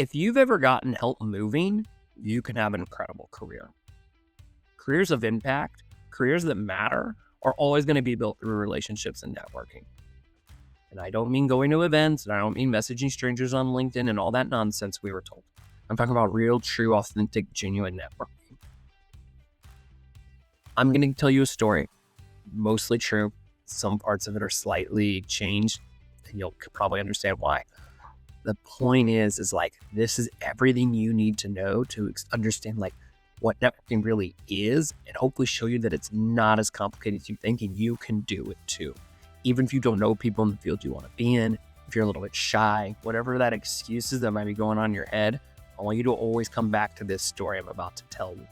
If you've ever gotten help moving, you can have an incredible career. Careers of impact, careers that matter, are always going to be built through relationships and networking. And I don't mean going to events, and I don't mean messaging strangers on LinkedIn and all that nonsense we were told. I'm talking about real, true, authentic, genuine networking. I'm going to tell you a story, mostly true. Some parts of it are slightly changed, and you'll probably understand why. The point is like, this is everything you need to know to understand like what networking really is, and hopefully show you that it's not as complicated as you think, and you can do it too. Even if you don't know people in the field you want to be in, if you're a little bit shy, whatever that excuse is that might be going on in your head, I want you to always come back to this story I'm about to tell you.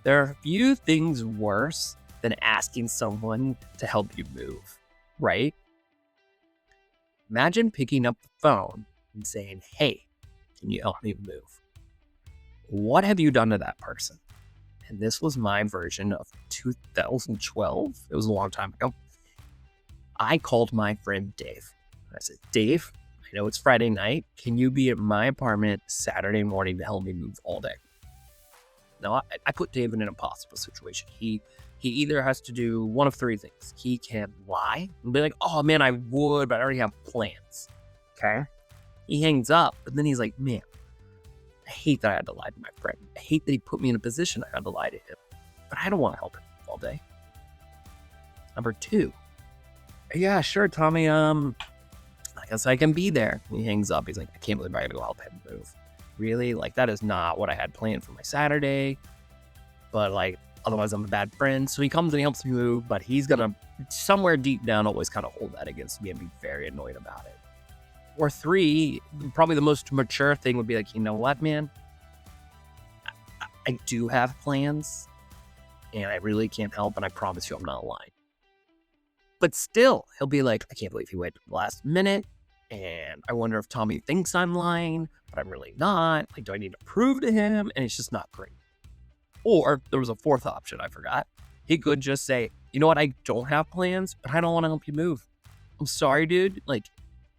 There are few things worse than asking someone to help you move, right? Imagine picking up the phone and saying, hey, can you help me move? What have you done to that person? And this was my version of 2012. It was a long time ago. I called my friend Dave. I said, Dave, I know it's Friday night. Can you be at my apartment Saturday morning to help me move all day? Now, I put Dave in an impossible situation. He either has to do one of three things. He can lie and be like, oh man, I would, but I already have plans. Okay. He hangs up, but then he's like, man, I hate that I had to lie to my friend. I hate that he put me in a position I had to lie to him, but I don't want to help him all day. Number two, yeah, sure, Tommy, I guess I can be there. He hangs up. He's like, I can't believe I gotta go help him move. Really? Like, that is not what I had planned for my Saturday, but like, otherwise I'm a bad friend. So he comes and he helps me move, but he's gonna somewhere deep down always kind of hold that against me and be very annoyed about it. Or three, probably the most mature thing would be like, you know what, man? I do have plans and I really can't help, and I promise you I'm not lying. But still, he'll be like, I can't believe he waited to the last minute, and I wonder if Tommy thinks I'm lying, but I'm really not. Like, do I need to prove to him? And it's just not great. Or there was a fourth option I forgot. He could just say, you know what, I don't have plans, but I don't want to help you move. I'm sorry, dude. Like,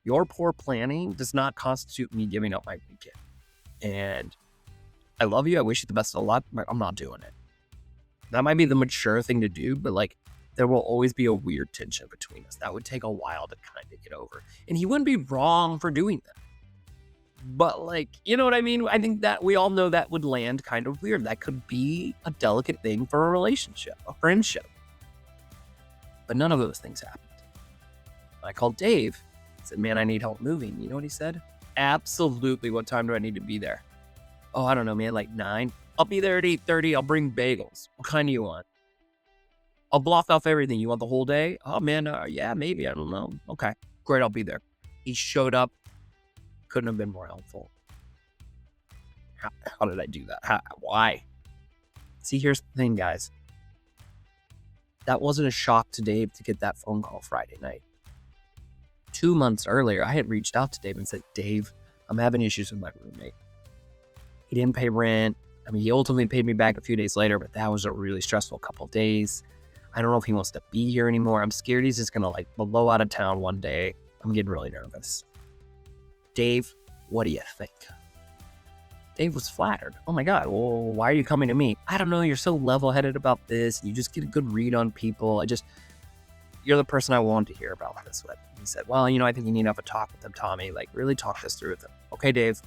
your poor planning does not constitute me giving up my weekend. And I love you. I wish you the best of luck, but I'm not doing it. That might be the mature thing to do, but like, there will always be a weird tension between us. That would take a while to kind of get over. And he wouldn't be wrong for doing that. But like, you know what I mean? I think that we all know that would land kind of weird. That could be a delicate thing for a relationship, a friendship. But none of those things happened. I called Dave. I said, man, I need help moving. You know what he said? Absolutely. What time do I need to be there? Oh, I don't know, man, like 9. I'll be there at 8:30. I'll bring bagels. What kind do you want? I'll block off everything. You want the whole day? Oh, man, yeah, maybe. I don't know. Okay, great. I'll be there. He showed up. Couldn't have been more helpful. How did I do that? Why? See, here's the thing, guys. That wasn't a shock to Dave to get that phone call Friday night. 2 months earlier, I had reached out to Dave and said, Dave, I'm having issues with my roommate. He didn't pay rent. I mean, he ultimately paid me back a few days later, but that was a really stressful couple of days. I don't know if he wants to be here anymore. I'm scared he's just going to like blow out of town one day. I'm getting really nervous. Dave, what do you think? Dave was flattered. Oh my God, well, why are you coming to me? I don't know, you're so level-headed about this. You just get a good read on people. You're the person I wanted to hear about this with. He said, well, you know, I think you need to have a talk with them, Tommy. Like, really talk this through with them. Okay, Dave.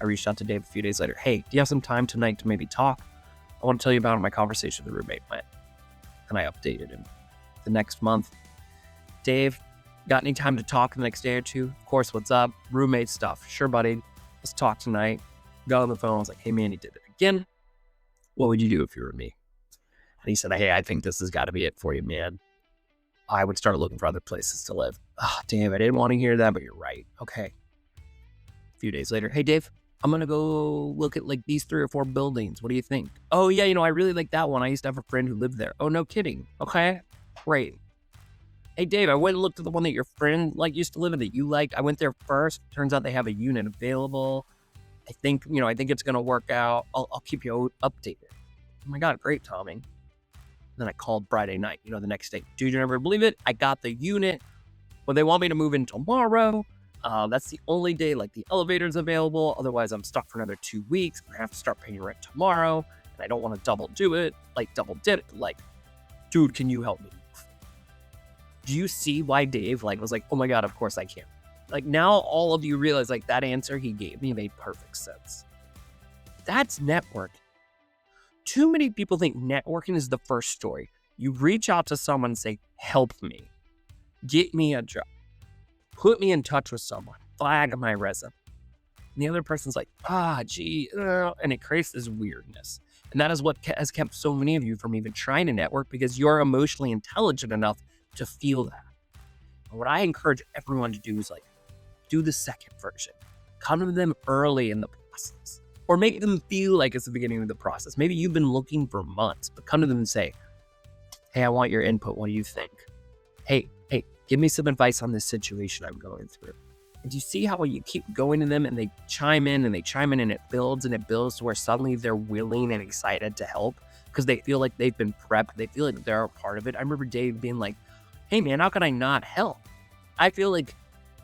I reached out to Dave a few days later. Hey, do you have some time tonight to maybe talk? I want to tell you about my conversation with the roommate went. And I updated him. The next month, Dave, got any time to talk the next day or two? Of course, what's up? Roommate stuff. Sure, buddy. Let's talk tonight. Got on the phone. I was like, hey, man, he did it again. What would you do if you were me? And he said, hey, I think this has got to be it for you, man. I would start looking for other places to live. Oh, damn, I didn't want to hear that, but you're right. Okay. A few days later, hey, Dave, I'm going to go look at like these 3 or 4 buildings. What do you think? Oh, yeah, you know, I really like that one. I used to have a friend who lived there. Oh, no kidding. Okay, great. Hey, Dave, I went and looked at the one that your friend used to live in that you liked. I went there first. Turns out they have a unit available. I think it's going to work out. I'll keep you updated. Oh my God, great, Tommy. Then I called Friday night, the next day. Dude, you never believe it? I got the unit. Well, they want me to move in tomorrow. That's the only day like the elevator's available. Otherwise, I'm stuck for another 2 weeks. I have to start paying rent tomorrow, and I don't want to double did it. Like, dude, can you help me? Do you see why Dave was like, oh my God, of course I can. Like, now all of you realize like that answer he gave me made perfect sense. That's networking. Too many people think networking is the first story. You reach out to someone and say, help me, get me a job, put me in touch with someone, flag my resume. And the other person's like, and it creates this weirdness. And that is what has kept so many of you from even trying to network, because you're emotionally intelligent enough to feel that. And what I encourage everyone to do is do the second version. Come to them early in the process, or make them feel like it's the beginning of the process. Maybe you've been looking for months, but come to them and say, hey, I want your input. What do you think? Hey, give me some advice on this situation I'm going through. And do you see how you keep going to them and they chime in and it builds to where suddenly they're willing and excited to help because they feel like they've been prepped. They feel like they're a part of it. I remember Dave being like, hey man, how can I not help? I feel like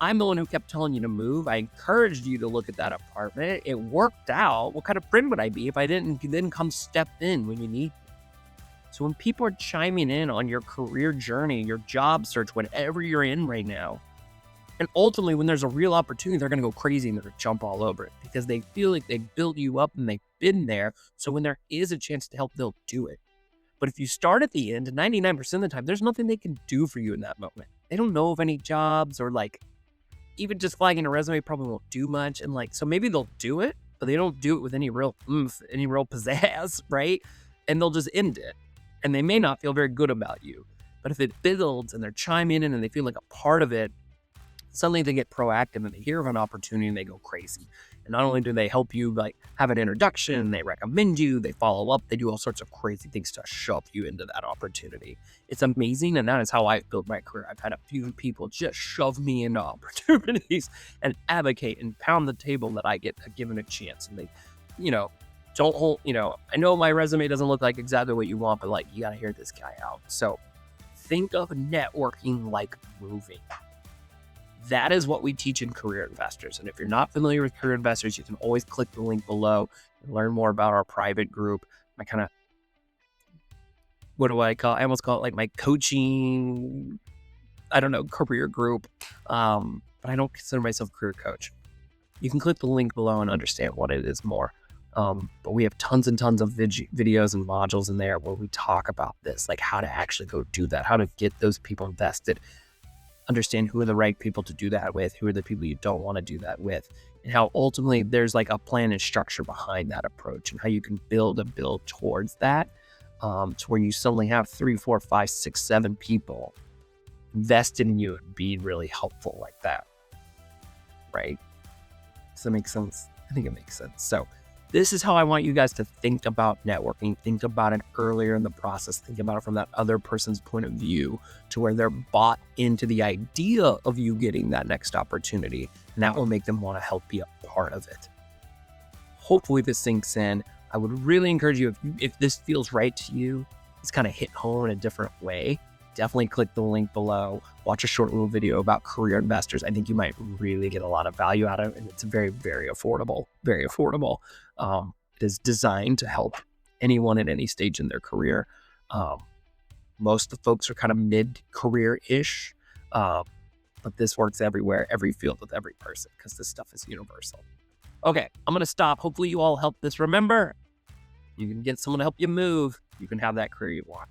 I'm the one who kept telling you to move. I encouraged you to look at that apartment. It worked out. What kind of friend would I be if I didn't come step in when you need me? So when people are chiming in on your career journey, your job search, whatever you're in right now, and ultimately when there's a real opportunity, they're going to go crazy and they're going to jump all over it because they feel like they built you up and they've been there. So when there is a chance to help, they'll do it. But if you start at the end, 99% of the time, there's nothing they can do for you in that moment. They don't know of any jobs, or even just flagging a resume probably won't do much. And so maybe they'll do it, but they don't do it with any real oomph, any real pizzazz, right? And they'll just end it. And they may not feel very good about you. But if it builds and they're chiming in and they feel like a part of it, suddenly they get proactive and they hear of an opportunity and they go crazy. And not only do they help you have an introduction, they recommend you, they follow up, they do all sorts of crazy things to shove you into that opportunity. It's amazing, and that is how I've built my career. I've had a few people just shove me into opportunities and advocate and pound the table that I get given a chance. And they, don't hold, I know my resume doesn't look like exactly what you want, but you got to hear this guy out. So think of networking like moving. That is what we teach in Career Investors. And if you're not familiar with Career Investors, you can always click the link below and learn more about our private group. My kind of, what do I call it? I almost call it my coaching, career group. But I don't consider myself a career coach. You can click the link below and understand what it is more. But we have tons and tons of videos and modules in there where we talk about this, how to actually go do that, how to get those people invested, understand who are the right people to do that with, who are the people you don't want to do that with, and how ultimately there's a plan and structure behind that approach, and how you can build towards that, to where you suddenly have 3, 4, 5, 6, 7 people invested in you and being really helpful like that, right? Does that make sense? I think it makes sense. So this is how I want you guys to think about networking. Think about it earlier in the process. Think about it from that other person's point of view, to where they're bought into the idea of you getting that next opportunity. And that will make them want to help be a part of it. Hopefully this sinks in. I would really encourage you, if this feels right to you, it's kind of hit home in a different way, definitely click the link below. Watch a short little video about Career Investors. I think you might really get a lot of value out of it, and it's very, very affordable. Very affordable. It is designed to help anyone at any stage in their career. Most of the folks are kind of mid-career-ish, but this works everywhere, every field, with every person, because this stuff is universal. Okay, I'm going to stop. Hopefully you all help this. Remember, you can get someone to help you move. You can have that career you want.